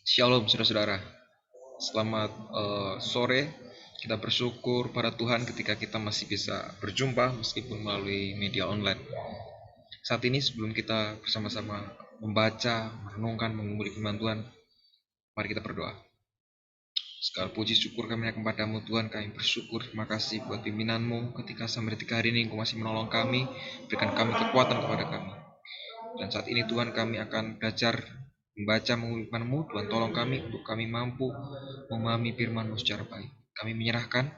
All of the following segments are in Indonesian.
Shalom saudara-saudara, selamat sore. Kita bersyukur pada Tuhan ketika kita masih bisa berjumpa meskipun melalui media online. Saat ini sebelum kita bersama-sama membaca, merenungkan, mengumpuli firman Tuhan, mari kita berdoa. Segala puji syukur kami kepadamu Tuhan, kami bersyukur, terima kasih buat pimpinanmu ketika sampai detik hari ini Engkau masih menolong kami, berikan kami kekuatan kepada kami. Dan saat ini Tuhan kami akan belajar membaca mengulik firman-Mu. Tuhan tolong kami untuk kami mampu memahami firman-Mu secara baik. Kami menyerahkan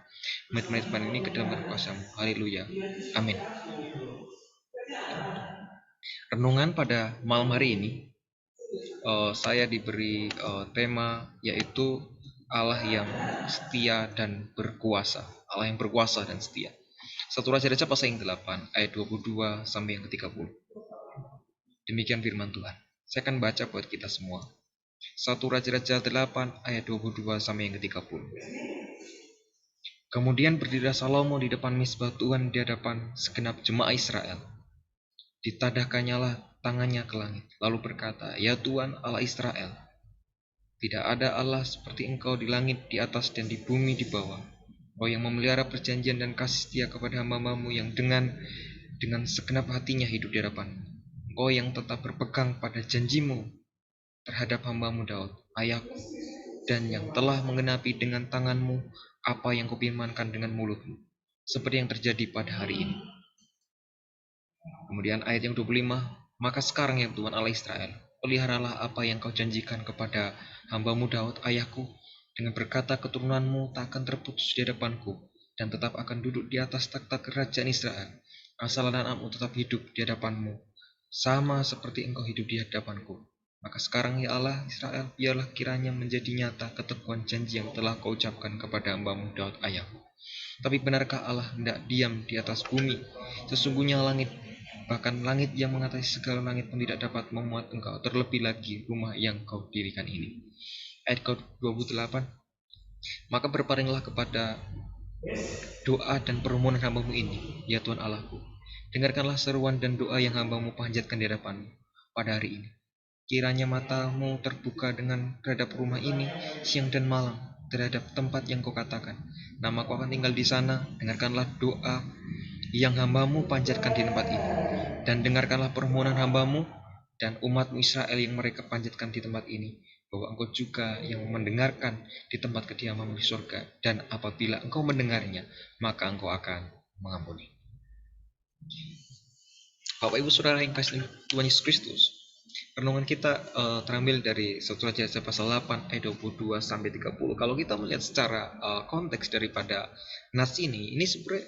menit-menit firman ini ke dalam kuasa-Mu. Haleluya. Amin. Renungan pada malam hari ini saya diberi tema yaitu Allah yang setia dan berkuasa. Allah yang berkuasa dan setia. 1 Raja-Raja pasal yang 8 ayat 22 sampai yang ke-30. Demikian firman Tuhan. Saya akan baca buat kita semua. 1 Raja-Raja 8 ayat 22 sampai yang ke-30. Kemudian berdirilah Salomo di depan misbah Tuhan di hadapan segenap jemaah Israel. Ditadahkannyalah tangannya ke langit, lalu berkata, "Ya Tuhan Allah Israel, tidak ada Allah seperti Engkau di langit di atas dan di bumi di bawah. Engkau yang memelihara perjanjian dan kasih setia kepada hamba-Mu yang dengan segenap hatinya hidup di hadapan-Mu. Engkau yang tetap berpegang pada janji-Mu terhadap hamba-Mu Daud, ayahku, dan yang telah menggenapi dengan tangan-Mu apa yang Kupirmankan dengan mulut-Mu, seperti yang terjadi pada hari ini." Kemudian ayat yang 25, "Maka sekarang ya Tuhan Allah Israel, peliharalah apa yang Kau janjikan kepada hamba-Mu Daud, ayahku, dengan berkata keturunanmu tak akan terputus di hadapanku, dan tetap akan duduk di atas takhta kerajaan Israel, asal anakmu tetap hidup di hadapanmu, sama seperti engkau hidup di hadapanku. Maka sekarang ya Allah Israel, biarlah kiranya menjadi nyata keteguhan janji yang telah Kau ucapkan kepada hamba-Mu Daud ayahku. Tapi benarkah Allah hendak diam di atas bumi? Sesungguhnya langit, bahkan langit yang mengatasi segala langit pun tidak dapat memuat Engkau, terlebih lagi rumah yang Kau dirikan ini." Ayat ke-28, "Maka berpalinglah kepada doa dan permohonan hamba-Mu ini, ya Tuhan Allahku. Dengarkanlah seruan dan doa yang hamba-Mu panjatkan di hadapan-Mu pada hari ini. Kiranya mata-Mu terbuka terhadap rumah ini siang dan malam, terhadap tempat yang Kau katakan, Nama-Ku akan tinggal di sana. Dengarkanlah doa yang hamba-Mu panjatkan di tempat ini, dan dengarkanlah permohonan hamba-Mu dan umat-Mu Israel yang mereka panjatkan di tempat ini, bahwa Engkau juga yang mendengarkan di tempat kediaman-Mu di surga, dan apabila Engkau mendengarnya, maka Engkau akan mengampuni." Bapak Ibu Saudara yang kasih Tuhan Yesus Kristus, renungan kita terambil dari 1 Raja pasal 8 ayat 22 sampai 30. Kalau kita melihat secara konteks daripada nas ini sebenarnya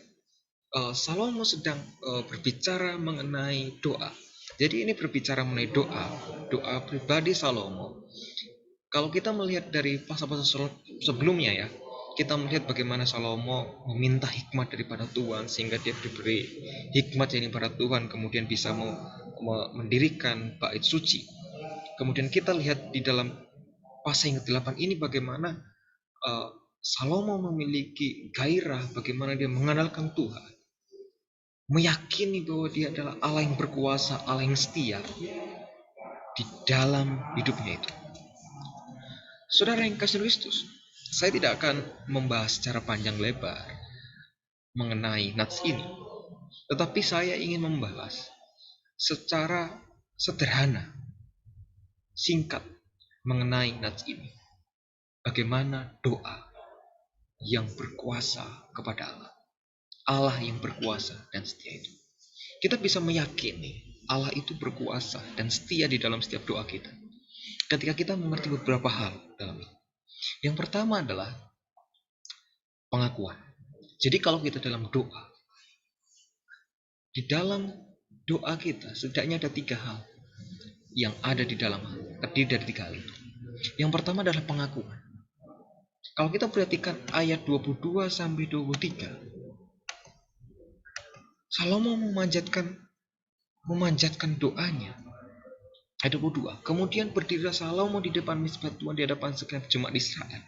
Salomo sedang berbicara mengenai doa. Jadi ini berbicara mengenai doa pribadi Salomo. Kalau kita melihat dari pasal-pasal sebelumnya ya, kita melihat bagaimana Salomo meminta hikmat daripada Tuhan sehingga dia diberi hikmat ini pada Tuhan, kemudian bisa mendirikan bait suci. Kemudian kita lihat di dalam pasal yang ke-8 ini bagaimana Salomo memiliki gairah, bagaimana dia mengandalkan Tuhan, meyakini bahwa dia adalah Allah yang berkuasa, Allah yang setia di dalam hidupnya itu. Saudara yang kasih Kristus, saya tidak akan membahas secara panjang lebar mengenai nats ini, tetapi saya ingin membahas secara sederhana, singkat mengenai nats ini. Bagaimana doa yang berkuasa kepada Allah, Allah yang berkuasa dan setia itu. Kita bisa meyakini Allah itu berkuasa dan setia di dalam setiap doa kita ketika kita mengerti beberapa hal dalam ini. Yang pertama adalah pengakuan. Jadi kalau kita dalam doa, di dalam doa kita setidaknya ada 3 hal yang ada di dalam terdiri dari 3 hal itu. Yang pertama adalah pengakuan. Kalau kita perhatikan ayat 22 sampai 23, Salomo memanjatkan doanya. Ayat 22, "Kemudian berdirilah Salomo di depan misbah Tuhan di hadapan segenap jemaat Israel.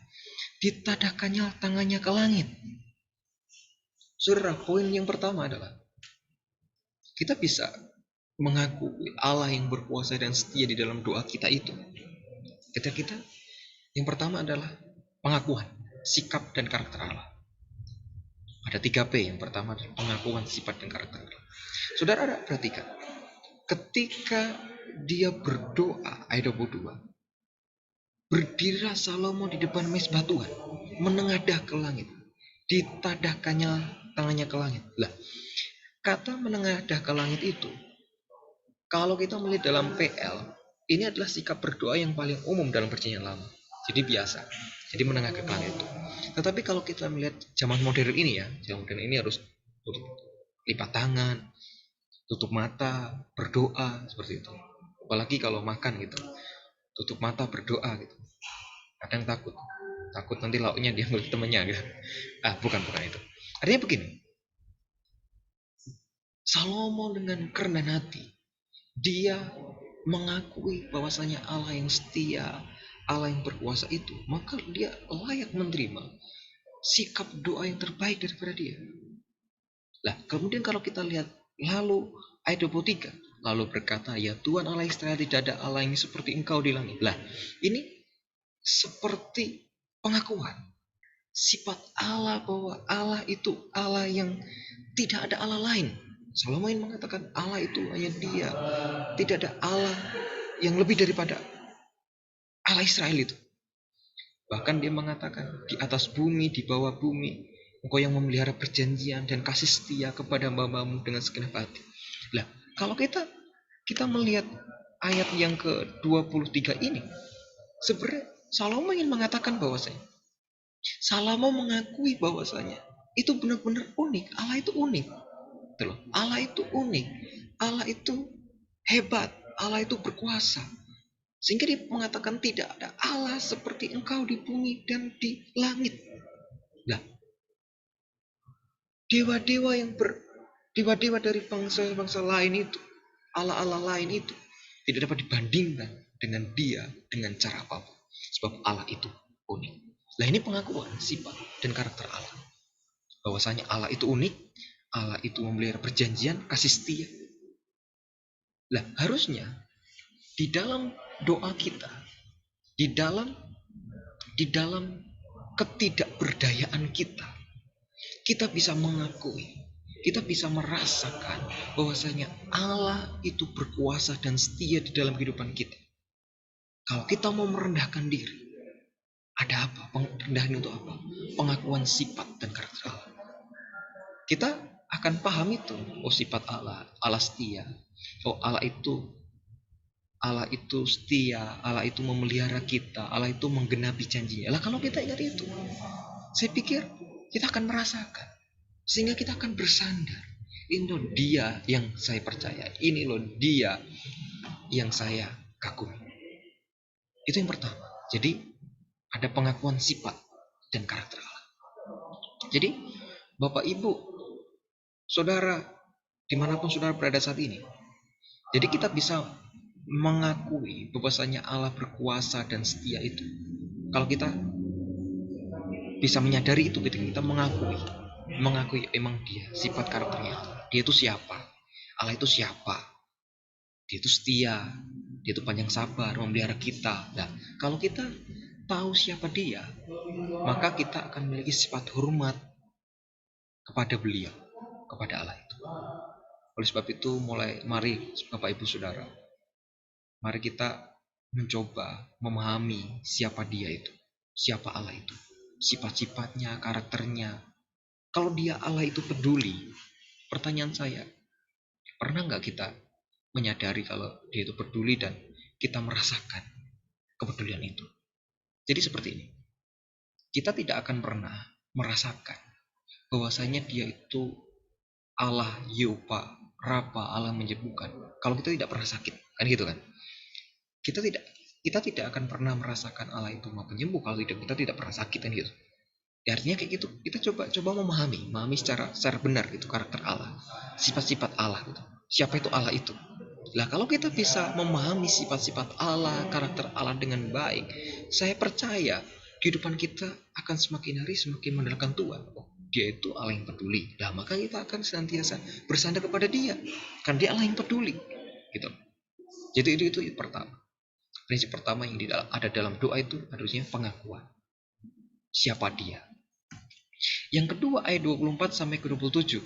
Ditadahkannya tangannya ke langit." Saudara, poin yang pertama adalah kita bisa mengakui Allah yang berkuasa dan setia di dalam doa kita itu. Ketika kita Yang pertama adalah pengakuan sikap dan karakter Allah. Ada 3P. Yang pertama adalah pengakuan sifat dan karakter Allah. Saudara perhatikan, ketika dia berdoa ayat 22, berdirilah Salomo di depan mezbah Tuhan, menengadah ke langit, ditadahkannya tangannya ke langit. Lah, kata menengadah ke langit itu, kalau kita melihat dalam PL, ini adalah sikap berdoa yang paling umum dalam perjanjian lama. Jadi biasa. Jadi menengah ke langit itu. Tetapi kalau kita melihat zaman modern ini ya, zaman modern ini harus tutup lipat tangan, tutup mata, berdoa seperti itu. Apalagi kalau makan gitu, tutup mata berdoa gitu. Kadang takut, takut nanti lauknya diambil temennya gitu. Bukan itu. Artinya begini, Salomo dengan kerendahan hati, dia mengakui bahwasanya Allah yang setia, Allah yang berkuasa itu, maka dia layak menerima sikap doa yang terbaik daripada dia. Lah, kemudian kalau kita lihat lalu ayat 23, lalu berkata, ya Tuhan Allah Israel, tidak ada Allah yang seperti engkau di langit. Lah, ini seperti pengakuan sifat Allah bahwa Allah itu Allah yang tidak ada Allah lain. Salomo mengatakan Allah itu hanya dia, tidak ada Allah yang lebih daripada Allah Israel itu. Bahkan dia mengatakan di atas bumi, di bawah bumi, engkau yang memelihara perjanjian dan kasih setia kepada hamba-Mu dengan segenap hati. Lah, kalau kita melihat ayat yang ke-23 ini, sebenarnya Salomo ingin mengatakan bahwasanya Salomo mengakui bahwasanya itu benar-benar unik. Allah itu unik. Allah itu unik. Allah itu hebat. Allah itu berkuasa. Sehingga dia mengatakan tidak ada Allah seperti engkau di bumi dan di langit. Nah, dewa-dewa dewa-dewa dari bangsa-bangsa lain itu, Allah-Allah lain itu tidak dapat dibandingkan dengan dia dengan cara apapun. Sebab Allah itu unik. Nah, ini pengakuan sifat dan karakter Allah. Bahwasanya Allah itu unik, Allah itu memelihara perjanjian, kasih setia. Nah, harusnya di dalam doa kita, di dalam ketidakberdayaan kita bisa mengakui, kita bisa merasakan bahwasanya Allah itu berkuasa dan setia di dalam kehidupan kita. Kalau kita mau merendahkan diri, ada apa? Rendahan untuk apa? Pengakuan sifat dan karakter Allah. Kita akan paham itu. Oh, sifat Allah, Allah setia. Oh, Allah itu setia, Allah itu memelihara kita, Allah itu menggenapi janjinya. Lah, kalau kita ingat itu, saya pikir kita akan merasakan, sehingga kita akan bersandar. Ini loh dia yang saya percaya, ini loh dia yang saya kagumi. Itu yang pertama. Jadi ada pengakuan sifat dan karakter Allah. Jadi Bapak Ibu, Saudara, dimanapun saudara berada saat ini, jadi kita bisa mengakui bahwasanya Allah berkuasa dan setia itu. Kalau kita bisa menyadari itu, ketika kita mengakui emang dia, sifat karakternya, dia itu siapa, Allah itu siapa, dia itu setia, dia itu panjang sabar, memelihara kita. Nah, kalau kita tahu siapa dia, maka kita akan memiliki sifat hormat kepada beliau, kepada Allah itu. Oleh sebab itu, mari Bapak Ibu Saudara, mari kita mencoba memahami siapa dia itu, siapa Allah itu, sifat-sifatnya, karakternya. Kalau dia Allah itu peduli, pertanyaan saya, pernah nggak kita menyadari kalau dia itu peduli dan kita merasakan kepedulian itu? Jadi seperti ini, kita tidak akan pernah merasakan bahwasanya dia itu Allah Yehovah Rapa, Allah menyembuhkan, kalau kita tidak pernah sakit, kan gitu kan? Kita tidak akan pernah merasakan Allah itu Maha Penyembuh kalau kita tidak pernah sakit, kan gitu. Ya, artinya kayak gitu. Kita coba memahami secara benar gitu karakter Allah, sifat-sifat Allah gitu. Siapa itu Allah itu? Lah, kalau kita bisa memahami sifat-sifat Allah, karakter Allah dengan baik, saya percaya kehidupan kita akan semakin hari semakin mendekatkan Tuhan. Oh, dia itu Allah yang peduli. Lah, maka kita akan senantiasa bersandar kepada dia. Kan dia Allah yang peduli. Gitu. Jadi itu pertama. Prinsip pertama yang ada dalam doa itu harusnya pengakuan. Siapa dia? Yang kedua ayat 24 sampai ke 27.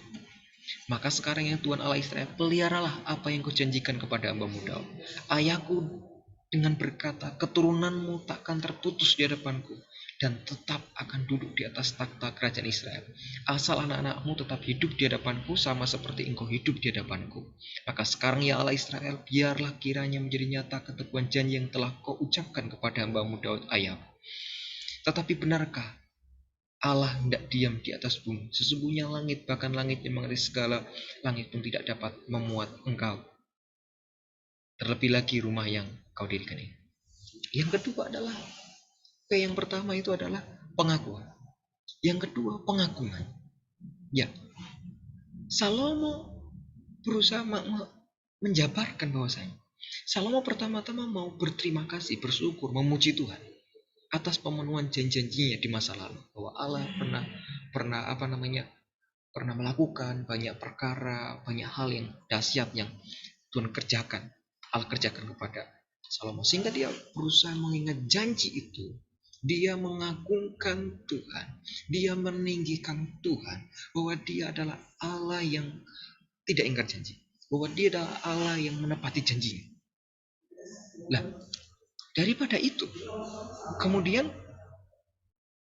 Maka sekarang yang Tuhan Allah Israel, peliharalah apa yang kujanjikan kepada hamba-Mu Daud. Ayahku dengan berkata, keturunanmu takkan terputus di hadapanku dan tetap akan duduk di atas takhta kerajaan Israel. Asal anak-anakmu tetap hidup di hadapanku sama seperti engkau hidup di hadapanku. Maka sekarang ya Allah Israel, biarlah kiranya menjadi nyata keteguhan janji yang telah kau ucapkan kepada hamba-Mu Daud ayahku. Tetapi benarkah Allah hendak diam di atas bumi? Sesungguhnya langit, bahkan langit yang mengalir segala langit pun tidak dapat memuat engkau. Terlebih lagi rumah yang kau dirikan ini. Yang kedua adalah, yang pertama itu adalah pengakuan. Yang kedua pengagungan. Ya, Salomo berusaha menjabarkan bahwasanya Salomo pertama-tama mau berterima kasih, bersyukur, memuji Tuhan atas pemenuhan janji-janjinya di masa lalu, bahwa Allah pernah melakukan banyak perkara, banyak hal yang dahsyat yang Tuhan kerjakan, Allah kerjakan kepada Salomo, sehingga dia berusaha mengingat janji itu. Dia mengagungkan Tuhan, dia meninggikan Tuhan, bahwa dia adalah Allah yang tidak ingkar janji, bahwa dia adalah Allah yang menepati janjinya. Nah, daripada itu, kemudian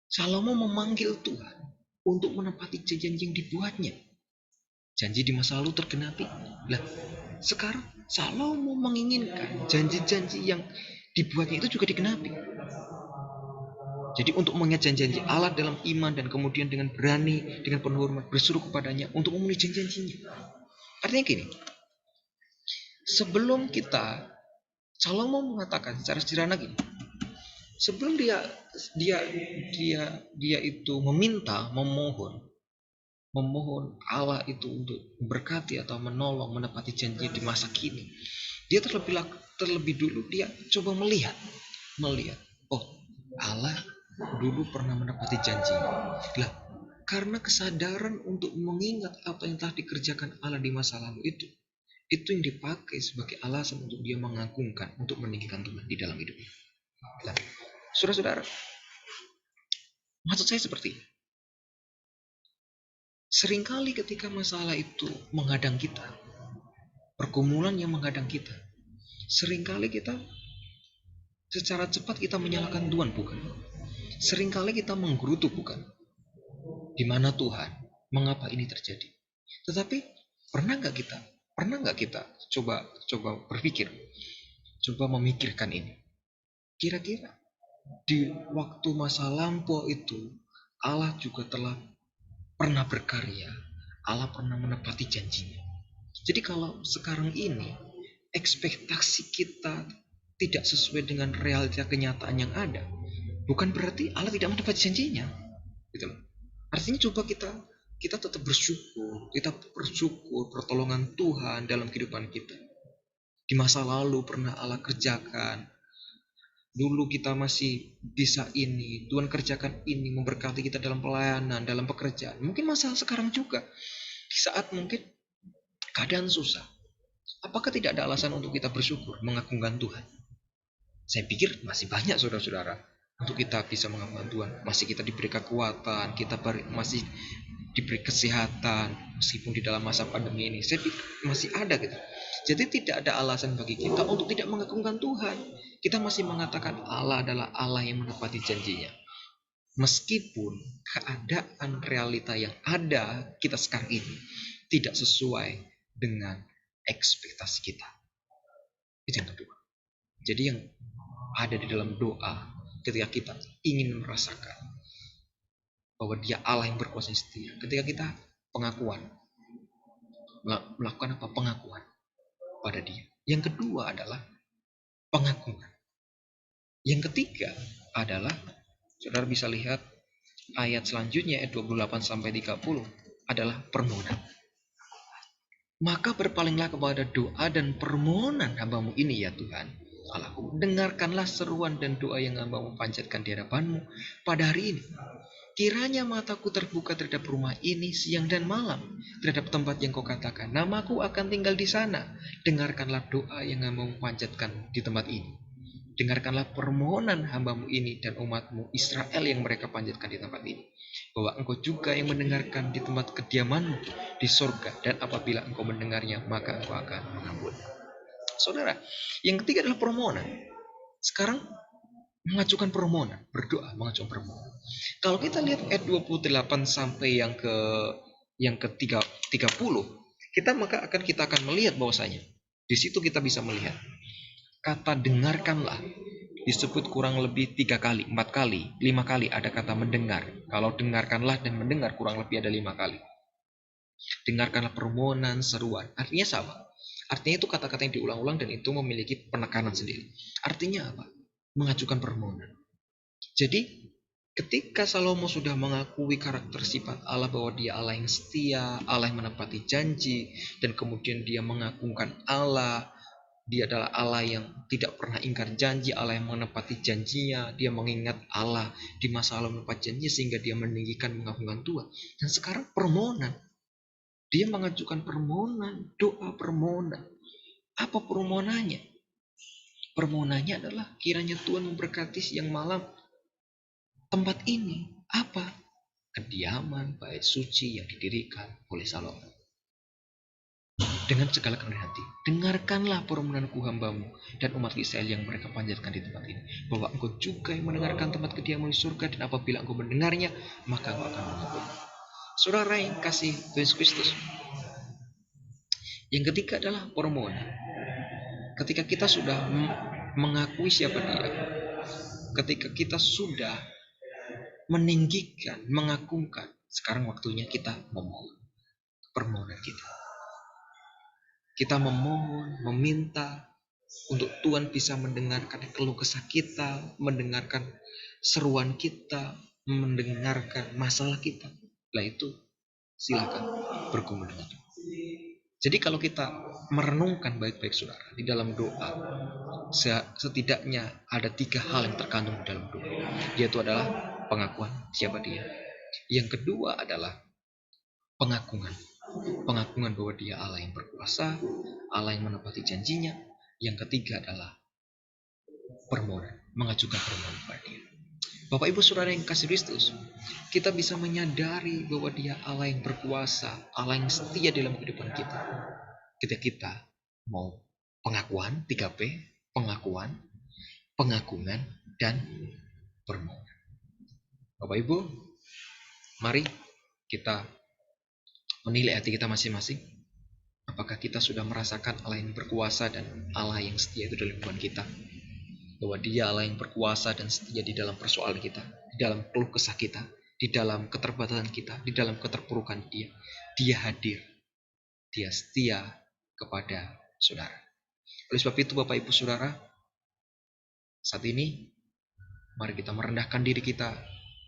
Salomo memanggil Tuhan untuk menepati janji yang dibuatnya. Janji di masa lalu tergenapi. Lah, sekarang Salomo menginginkan janji-janji yang dibuatnya itu juga digenapi. Jadi untuk mengingat janji-janji Allah dalam iman dan kemudian dengan berani, dengan penuh hormat berseru kepadanya untuk memenuhi janji-janjinya. Artinya gini, sebelum Salomo mengatakan secara sederhana gini, sebelum dia itu memohon Allah itu untuk berkati atau menolong menepati janji di masa kini, dia terlebih dulu dia coba melihat, oh, Allah dulu pernah menepati janji. Lah, karena kesadaran untuk mengingat apa yang telah dikerjakan Allah di masa lalu itu yang dipakai sebagai alasan untuk dia mengagungkan, untuk meninggikan Tuhan di dalam hidupnya. Nah, saudara-saudara, maksud saya seperti ini. Seringkali ketika masalah itu menghadang kita, pergumulan yang menghadang kita, seringkali kita secara cepat kita menyalahkan Tuhan, bukan? Seringkali kita menggerutu, bukan? Di mana Tuhan? Mengapa ini terjadi? Tetapi pernah nggak kita coba berpikir, coba memikirkan ini? Kira-kira di waktu masa lampau itu Allah juga telah pernah berkarya, Allah pernah menepati janjinya. Jadi kalau sekarang ini ekspektasi kita tidak sesuai dengan realita kenyataan yang ada, bukan berarti Allah tidak menepati janjinya, gitu loh. Artinya coba kita tetap bersyukur, pertolongan Tuhan dalam kehidupan kita. Di masa lalu pernah Allah kerjakan. Dulu kita masih bisa ini, Tuhan kerjakan ini, memberkati kita dalam pelayanan, dalam pekerjaan. Mungkin masalah sekarang juga, di saat mungkin keadaan susah. Apakah tidak ada alasan untuk kita bersyukur, mengagungkan Tuhan? Saya pikir masih banyak saudara-saudara untuk kita bisa mengagungkan Tuhan. Masih kita diberi kekuatan, kita masih diberi kesehatan, meskipun di dalam masa pandemi ini. Saya pikir masih ada gitu. Jadi tidak ada alasan bagi kita untuk tidak mengagungkan Tuhan. Kita masih mengatakan Allah adalah Allah yang menepati janjinya. Meskipun keadaan realita yang ada kita sekarang ini tidak sesuai dengan ekspektasi kita. Itu yang kedua. Jadi yang ada di dalam doa ketika kita ingin merasakan bahwa dia Allah yang berkuasa setia. Ketika kita pengakuan. Melakukan apa? Pengakuan pada dia. Yang kedua adalah pengagungan. Yang ketiga adalah, saudara bisa lihat ayat selanjutnya, ayat 28 sampai 30 adalah permohonan. Maka berpalinglah kepada doa dan permohonan hamba-Mu ini ya Tuhan Allahku. Dengarkanlah seruan dan doa yang hamba-Mu panjatkan di hadapan-Mu pada hari ini. Kiranya mataku terbuka terhadap rumah ini siang dan malam, terhadap tempat yang Kau katakan, namaku akan tinggal di sana. Dengarkanlah doa yang hamba-Mu panjatkan di tempat ini. Dengarkanlah permohonan hambamu ini dan umatmu Israel yang mereka panjatkan di tempat ini. Bahwa engkau juga yang mendengarkan di tempat kediamanmu di sorga. Dan apabila engkau mendengarnya, maka engkau akan mengampuni. Saudara, yang ketiga adalah permohonan. Sekarang mengajukan permohonan, berdoa mengajukan permohonan. Kalau kita lihat ayat 28 sampai yang ke 30, kita akan melihat bahwasanya di situ kita bisa melihat kata dengarkanlah disebut kurang lebih 3 kali, 4 kali, 5 kali ada kata mendengar. Kalau dengarkanlah dan mendengar kurang lebih ada 5 kali. Dengarkanlah permohonan, seruan. Artinya sama. Artinya itu kata-kata yang diulang-ulang dan itu memiliki penekanan sendiri. Artinya apa? Mengajukan permohonan. Jadi ketika Salomo sudah mengakui karakter sifat Allah bahwa dia Allah yang setia, Allah yang menepati janji, dan kemudian dia mengagungkan Allah, dia adalah Allah yang tidak pernah ingkar janji, Allah yang menepati janjinya, dia mengingat Allah di masa lalu menepati janji sehingga dia meninggikan mengagungkan Tuhan. Dan sekarang permohonan, dia mengajukan permohonan, doa permohonan. Apa permohonannya? Permohonannya adalah kiranya Tuhan memberkati siang malam tempat ini. Apa? Kediaman bait suci yang didirikan oleh Salomo. Dengan segala kerendahan hati, dengarkanlah permohonanku hambamu dan umat Israel yang mereka panjatkan di tempat ini. Bahwa engkau juga yang mendengarkan tempat kediaman di surga, dan apabila engkau mendengarnya, maka engkau akan mengampuni. Saudara yang kasih Yesus Kristus. Yang ketiga adalah permohonan. Ketika kita sudah mengakui siapa dia, ketika kita sudah meninggikan, mengagungkan, sekarang waktunya kita memohon permohonan kita. Kita memohon, meminta untuk Tuhan bisa mendengarkan keluh kesah kita, mendengarkan seruan kita, mendengarkan masalah kita. Lah itu silakan bergumul dengan Tuhan. Jadi kalau kita merenungkan baik-baik saudara di dalam doa, setidaknya ada 3 hal yang terkandung di dalam doa, yaitu adalah pengakuan siapa dia. Yang kedua adalah pengagungan bahwa dia Allah yang berkuasa, Allah yang menepati janjinya. Yang ketiga adalah permohonan, mengajukan permohonan kepada dia. Bapak Ibu Saudara yang kasih Kristus, kita bisa menyadari bahwa dia Allah yang berkuasa, Allah yang setia dalam kehidupan kita. Ketika kita mau pengakuan, 3P, pengakuan, pengagungan, dan permohonan. Bapak Ibu, mari kita menilai hati kita masing-masing. Apakah kita sudah merasakan Allah yang berkuasa dan Allah yang setia itu dalam kehidupan kita? Bahwa dia Allah yang berkuasa dan setia di dalam persoalan kita, di dalam keluh kesah kita, di dalam keterbatasan kita, di dalam keterpurukan dia. Dia hadir, dia setia kepada saudara. Oleh sebab itu Bapak Ibu Saudara, saat ini mari kita merendahkan diri kita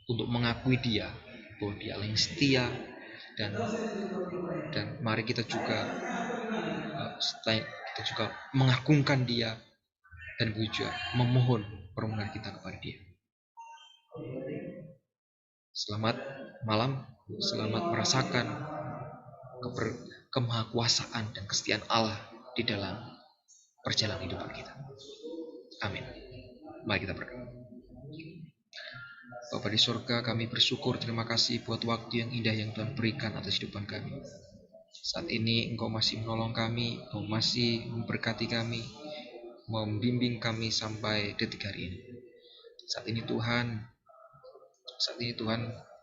untuk mengakui dia, bahwa dia Allah yang setia, dan mari kita juga mengagungkan dia dan juga memohon permohonan kita kepada dia. Selamat malam, selamat merasakan kemahakuasaan dan kesetiaan Allah di dalam perjalanan hidup kita. Amin. Mari kita berdoa. Bapa di surga, kami bersyukur, terima kasih buat waktu yang indah yang Tuhan berikan atas kehidupan kami. Saat ini Engkau masih menolong kami, Engkau masih memberkati kami, membimbing kami sampai detik hari ini. Saat ini Tuhan,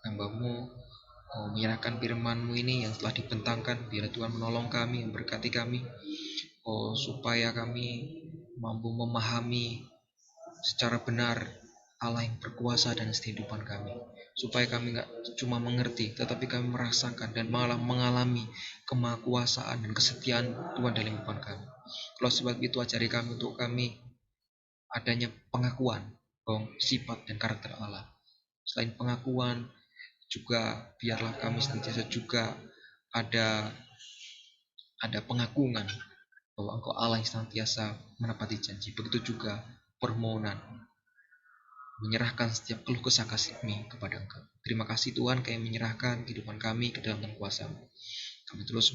hamba-Mu mau menyerahkan firman-Mu ini yang telah dibentangkan. Biar Tuhan menolong kami, memberkati kami, supaya kami mampu memahami secara benar Allah yang berkuasa dan kehidupan kami. Supaya kami gak cuma mengerti, tetapi kami merasakan dan malah mengalami kemahakuasaan dan kesetiaan Tuhan dalam kehidupan kami. Kalau sebab itu ajari kami untuk kami adanya pengakuan bahwa sifat dan karakter Allah. Selain pengakuan, juga biarlah kami senantiasa juga ada pengagungan bahwa Engkau Allah yang senantiasa menepati janji. Begitu juga permohonan, menyerahkan setiap keluh kesah kami kepada Engkau. Terima kasih Tuhan, kami menyerahkan kehidupan kami ke dalam kuasa-Mu. Kami terus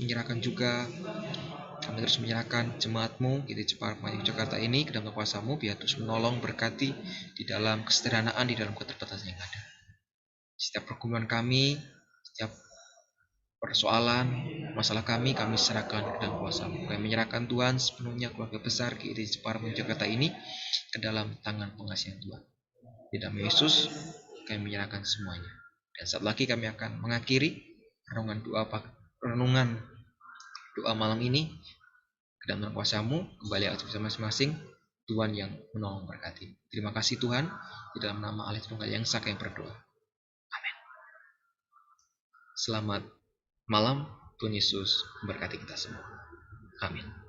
menyerahkan jemaatmu gitu Jepara Pemain Jakarta ini ke dalam kuasa-Mu, biar terus menolong, berkati di dalam kesederhanaan, di dalam keterbatasan yang ada. Setiap pergumulan kami, setiap persoalan, masalah kami serahkan ke dalam kuasa-Mu. Kami menyerahkan Tuhan sepenuhnya keluarga besar GID Jepara Pemain Jakarta ini ke dalam tangan pengasihan Tuhan. Di dalam Yesus kami menyerahkan semuanya. Dan saat lagi kami akan mengakhiri renungan doa malam ini ke dalam kuasa-Mu. Kembali aktivitas masing-masing. Tuhan yang menolong berkati. Terima kasih Tuhan. Di dalam nama Allah Tunggal yang Esa kami berdoa. Amin. Selamat malam. Tuhan Yesus memberkati kita semua. Amin.